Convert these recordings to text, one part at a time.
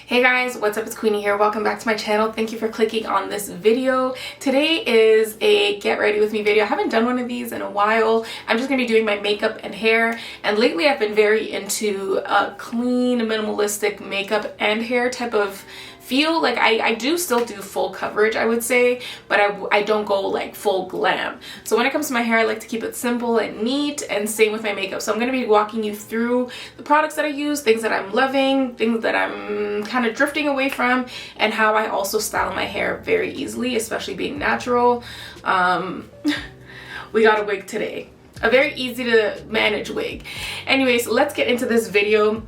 Hey guys, what's up? It's Queenie here. Welcome back to my channel. Thank you for clicking on this video. Today is a get ready with me video. I haven't done one of these in a while. I'm just gonna be doing my makeup and hair, and lately I've been very into a clean, minimalistic makeup and hair type of feel. Like I do still do full coverage, I would say, but I don't go like full glam. So when it comes to my hair, I like to keep it simple and neat, and same with my makeup. So I'm going to be walking you through the products that I use, things that I'm loving, things that I'm kind of drifting away from, and how I also style my hair very easily, especially being natural. We got a wig today, a very easy to manage wig. Anyways, let's get into this video.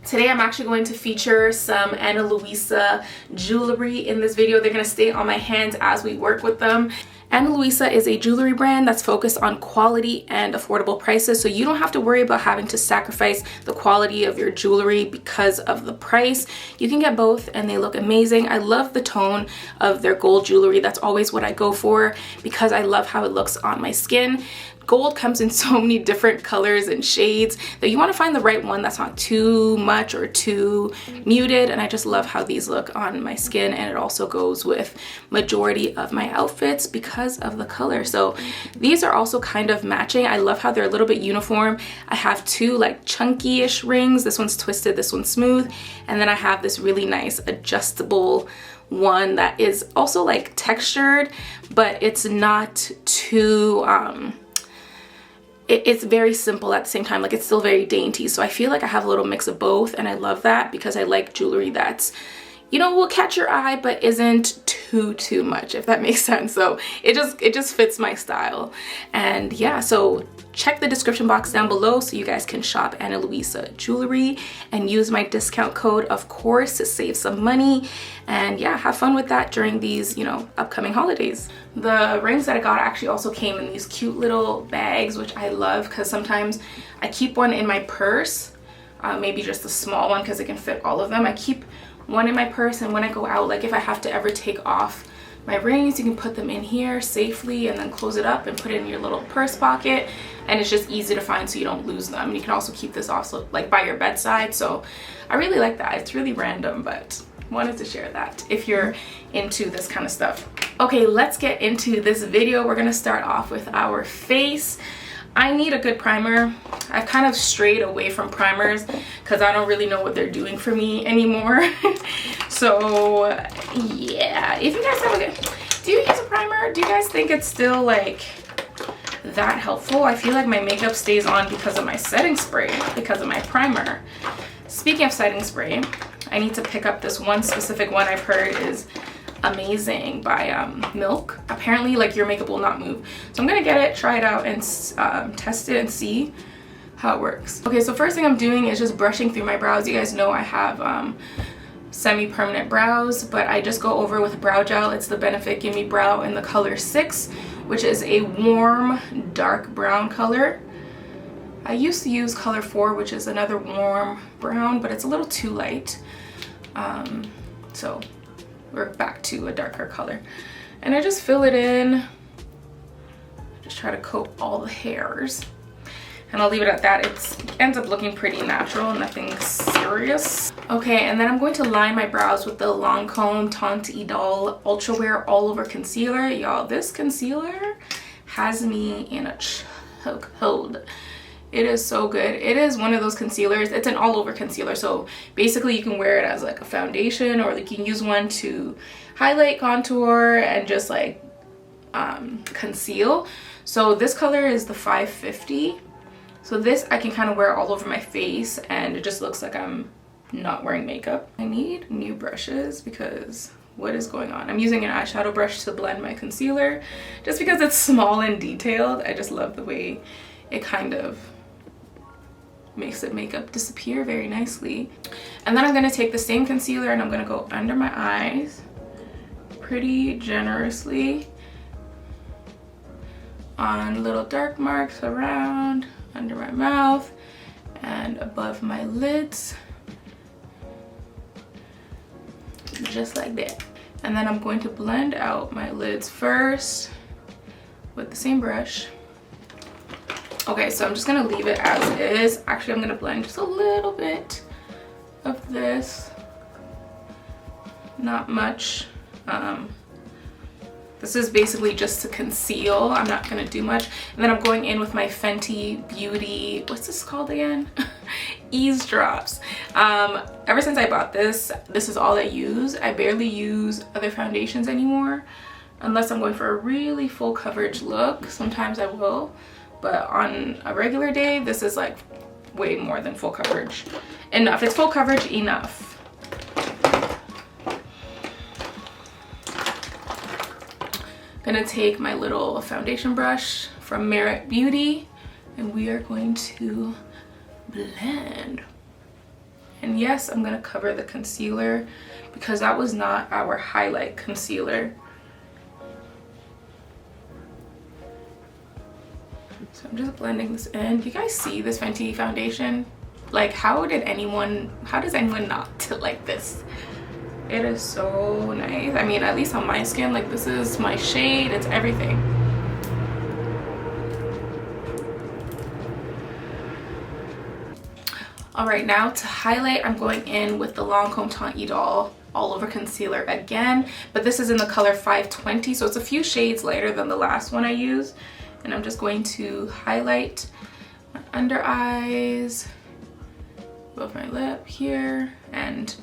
Today I'm actually going to feature some Ana Luisa jewelry in this video. They're going to stay on my hands as we work with them. Ana Luisa is a jewelry brand that's focused on quality and affordable prices, so you don't have to worry about having to sacrifice the quality of your jewelry because of the price. You can get both and they look amazing. I love the tone of their gold jewelry. That's always what I go for because I love how it looks on my skin. Gold comes in so many different colors and shades that you want to find the right one that's not too much or too muted, and I just love how these look on my skin, and it also goes with majority of my outfits because of the color. So these are also kind of matching. I love how they're a little bit uniform. I have two like chunky-ish rings. This one's twisted, this one's smooth, and then I have this really nice adjustable one that is also like textured, but it's not too it's very simple at the same time. Like, it's still very dainty, so I feel like I have a little mix of both, and I love that because I like jewelry that's, you know, will catch your eye but isn't too much, if that makes sense. So it just fits my style. And yeah, so check the description box down below so you guys can shop Ana Luisa jewelry and use my discount code, of course, to save some money. And yeah, have fun with that during these, you know, upcoming holidays. The rings that I got actually also came in these cute little bags, which I love because sometimes I keep one in my purse, maybe just a small one because it can fit all of them. I keep one in my purse, and when I go out, like if I have to ever take off my rings, you can put them in here safely and then close it up and put it in your little purse pocket, and it's just easy to find so you don't lose them. And you can also keep this also like by your bedside, so I really like that. It's really random, but wanted to share that if you're into this kind of stuff. Okay, let's get into this video. We're gonna start off with our face. I need a good primer. I've kind of strayed away from primers because I don't really know what they're doing for me anymore. So yeah, if you guys have a good, do you use a primer? Do you guys think it's still like that helpful? I feel like my makeup stays on because of my setting spray, not because of my primer. Speaking of setting spray, I need to pick up this one specific one I've heard is amazing by Milk. Apparently like your makeup will not move, so I'm gonna get it, try it out, and test it and see how it works. Okay, so first thing I'm doing is just brushing through my brows. You guys know I have semi-permanent brows, but I just go over with brow gel. It's the Benefit Gimme Brow in the color 6, which is a warm dark brown color. I used to use color 4, which is another warm brown, but it's a little too light, so we're back to a darker color, and I just fill it in. Just try to coat all the hairs, and I'll leave it at that. It ends up looking pretty natural, nothing serious. Okay, and then I'm going to line my brows with the Lancome Teint Idole Ultra Wear All Over Concealer. Y'all, this concealer has me in a chokehold. It is so good. It is one of those concealers. It's an all-over concealer, so basically you can wear it as like a foundation, or you can use one to highlight, contour, and just like conceal. So this color is the 550. So this I can kind of wear all over my face, and it just looks like I'm not wearing makeup. I need new brushes because what is going on? I'm using an eyeshadow brush to blend my concealer just because it's small and detailed. I just love the way it kind of makes the makeup disappear very nicely. And then I'm going to take the same concealer and I'm going to go under my eyes pretty generously on little dark marks around under my mouth and above my lids, just like that. And then I'm going to blend out my lids first with the same brush. Okay, so I'm just gonna leave it as is. Actually, I'm gonna blend just a little bit of this not much. This is basically just to conceal. I'm not gonna do much. And then I'm going in with my Fenty Beauty, what's this called again? Eavesdrops. Ever since I bought this is all I use. I barely use other foundations anymore, unless I'm going for a really full coverage look. Sometimes I will, but on a regular day, this is like way more than full coverage. Enough, it's full coverage enough. Gonna take my little foundation brush from Merit Beauty and we are going to blend. And yes, I'm gonna cover the concealer because that was not our highlight concealer. So I'm just blending this in. Do you guys see this Fenty foundation? Like, how does anyone not like this? It is so nice. I mean, at least on my skin, like this is my shade, it's everything. All right, now to highlight, I'm going in with the Lancome Teint Idole all over concealer again, but this is in the color 520, so it's a few shades lighter than the last one I used. And I'm just going to highlight my under eyes, above my lip here, and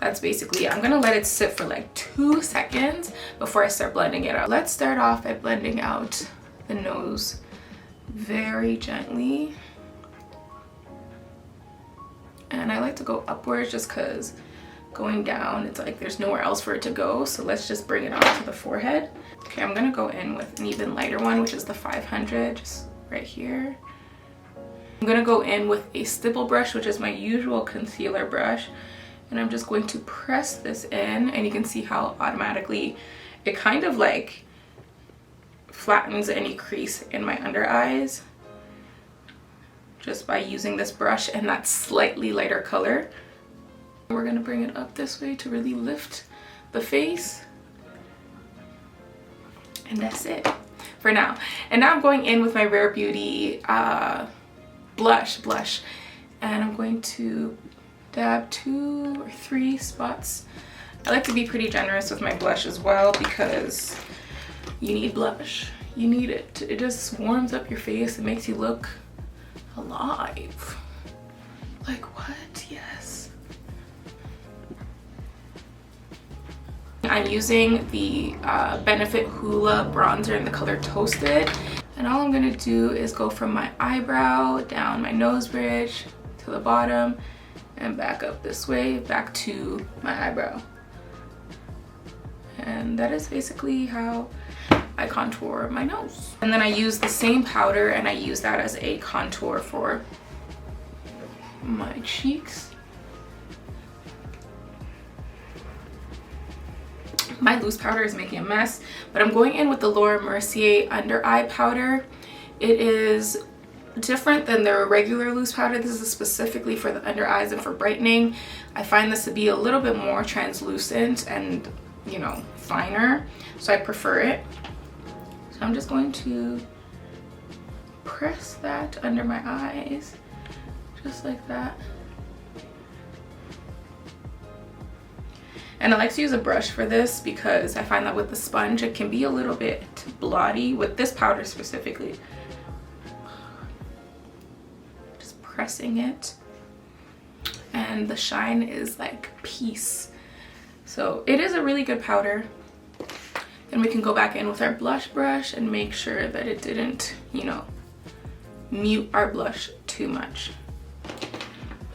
that's basically, I'm gonna let it sit for like 2 seconds before I start blending it out. Let's start off by blending out the nose very gently. And I like to go upwards just because going down, it's like there's nowhere else for it to go. So let's just bring it onto the forehead. Okay, I'm gonna go in with an even lighter one, which is the 500, just right here. I'm gonna go in with a stipple brush, which is my usual concealer brush. And I'm just going to press this in, and you can see how automatically it kind of like flattens any crease in my under eyes just by using this brush and that slightly lighter color. We're gonna bring it up this way to really lift the face. And that's it for now. And now I'm going in with my Rare Beauty blush. And I'm going to dab 2 or 3 spots. I like to be pretty generous with my blush as well because you need blush. You need it. It just warms up your face. It makes you look alive. Like what? Yes. I'm using the Benefit Hoola bronzer in the color Toasted. And all I'm gonna do is go from my eyebrow down my nose bridge to the bottom and back up this way, back to my eyebrow. And that is basically how I contour my nose. And then I use the same powder and I use that as a contour for my cheeks. My loose powder is making a mess, but I'm going in with the Laura Mercier under eye powder. It is different than their regular loose powder. This is specifically for the under eyes and for brightening. I find this to be a little bit more translucent and, you know, finer, so I prefer it. So I'm just going to press that under my eyes, just like that. And I like to use a brush for this because I find that with the sponge it can be a little bit blotty, with this powder specifically. Just pressing it, and the shine is like peace. So it is a really good powder. Then we can go back in with our blush brush and make sure that it didn't, you know, mute our blush too much.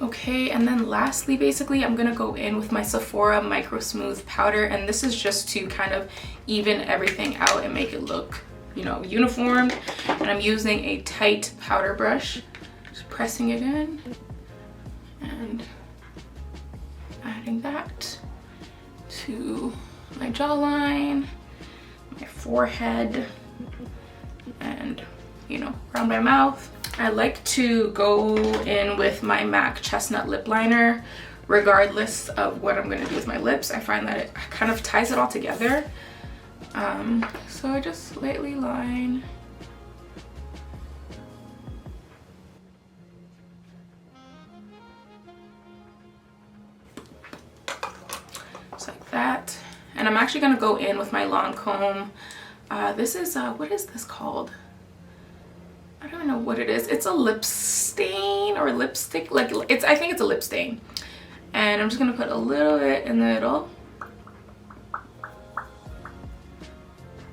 Okay, and then lastly, basically, I'm gonna go in with my Sephora Micro Smooth powder, and this is just to kind of even everything out and make it look, you know, uniformed. And I'm using a tight powder brush, just pressing it in and adding that to my jawline, my forehead, and, you know, around my mouth. I like to go in with my MAC Chestnut Lip Liner regardless of what I'm going to do with my lips. I find that it kind of ties it all together. So I just lightly line. Just like that. And I'm actually going to go in with my Lancome. This is, what is this called? I don't know what it is. It's a lip stain or lipstick. Like, I think it's a lip stain. And I'm just going to put a little bit in the middle.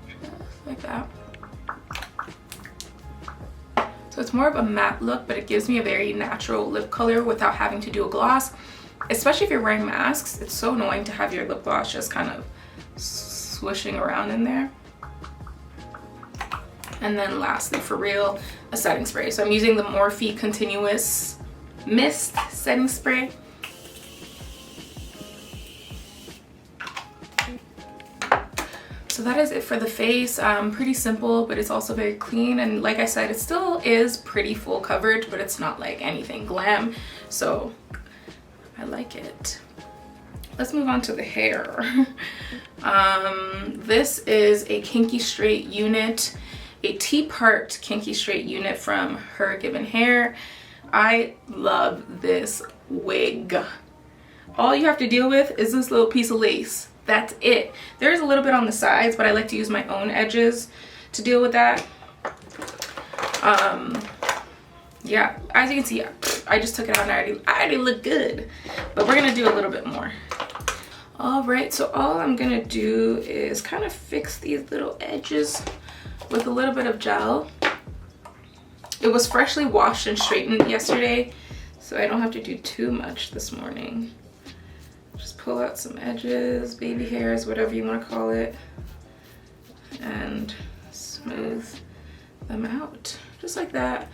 Just like that. So it's more of a matte look, but it gives me a very natural lip color without having to do a gloss. Especially if you're wearing masks, it's so annoying to have your lip gloss just kind of swishing around in there. And then lastly, for real, a setting spray. So I'm using the Morphe Continuous Mist Setting Spray. So that is it for the face. Pretty simple, but it's also very clean. And like I said, it still is pretty full coverage, but it's not like anything glam. So I like it. Let's move on to the hair. This is a Kinky Straight unit, a T-part Kinky Straight unit from Her Given Hair. I love this wig. All you have to deal with is this little piece of lace. That's it. There's a little bit on the sides, but I like to use my own edges to deal with that. Yeah, as you can see, I just took it out and I already look good, but we're gonna do a little bit more. All right, so all I'm gonna do is kind of fix these little edges with a little bit of gel. It was freshly washed and straightened yesterday, so I don't have to do too much this morning. Just pull out some edges, baby hairs, whatever you want to call it, and smooth them out just like that.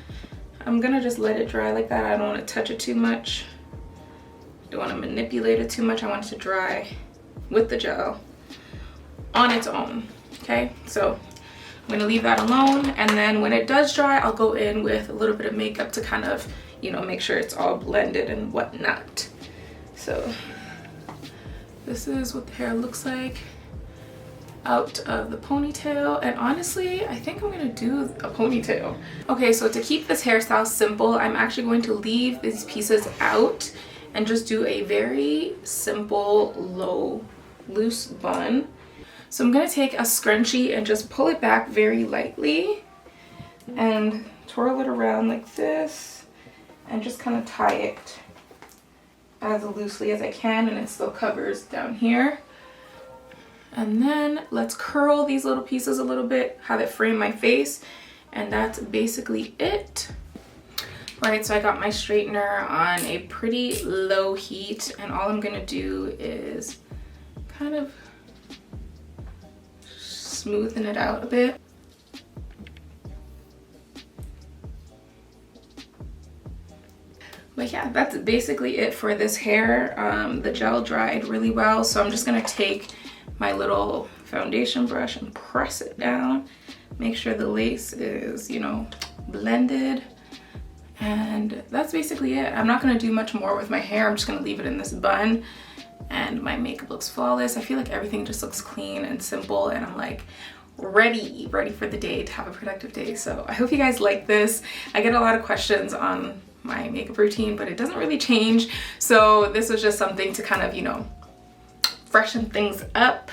I'm gonna just let it dry like that. I don't want to touch it too much. Don't want to manipulate it too much. I want it to dry with the gel on its own. Okay, so I'm gonna leave that alone, and then when it does dry, I'll go in with a little bit of makeup to kind of, you know, make sure it's all blended and whatnot. So this is what the hair looks like out of the ponytail, and honestly, I think I'm gonna do a ponytail. Okay, so to keep this hairstyle simple, I'm actually going to leave these pieces out and just do a very simple, low, loose bun. So I'm gonna take a scrunchie and just pull it back very lightly and twirl it around like this and just kind of tie it as loosely as I can, and it still covers down here. And then let's curl these little pieces a little bit, have it frame my face, and that's basically it. All right, so I got my straightener on a pretty low heat, and all I'm gonna do is kind of smoothen it out a bit. But yeah, that's basically it for this hair. The gel dried really well, so I'm just gonna take my little foundation brush and press it down. Make sure the lace is, you know, blended. And that's basically it. I'm not gonna do much more with my hair. I'm just gonna leave it in this bun, and my makeup looks flawless. I feel like everything just looks clean and simple, and I'm like ready for the day, to have a productive day. So I hope you guys like this. I get a lot of questions on my makeup routine, but it doesn't really change. So this was just something to kind of, you know, freshen things up.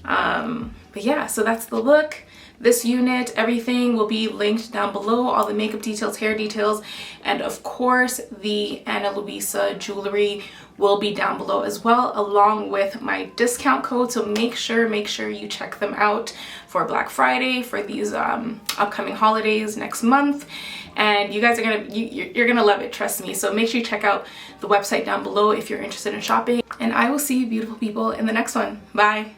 But yeah, so that's the look. This unit, everything will be linked down below, all the makeup details, hair details, and of course the Ana Luisa jewelry will be down below as well, along with my discount code. So make sure you check them out for Black Friday, for these upcoming holidays next month. And you guys are you're gonna love it, trust me. So make sure you check out the website down below if you're interested in shopping. And I will see you beautiful people in the next one. Bye.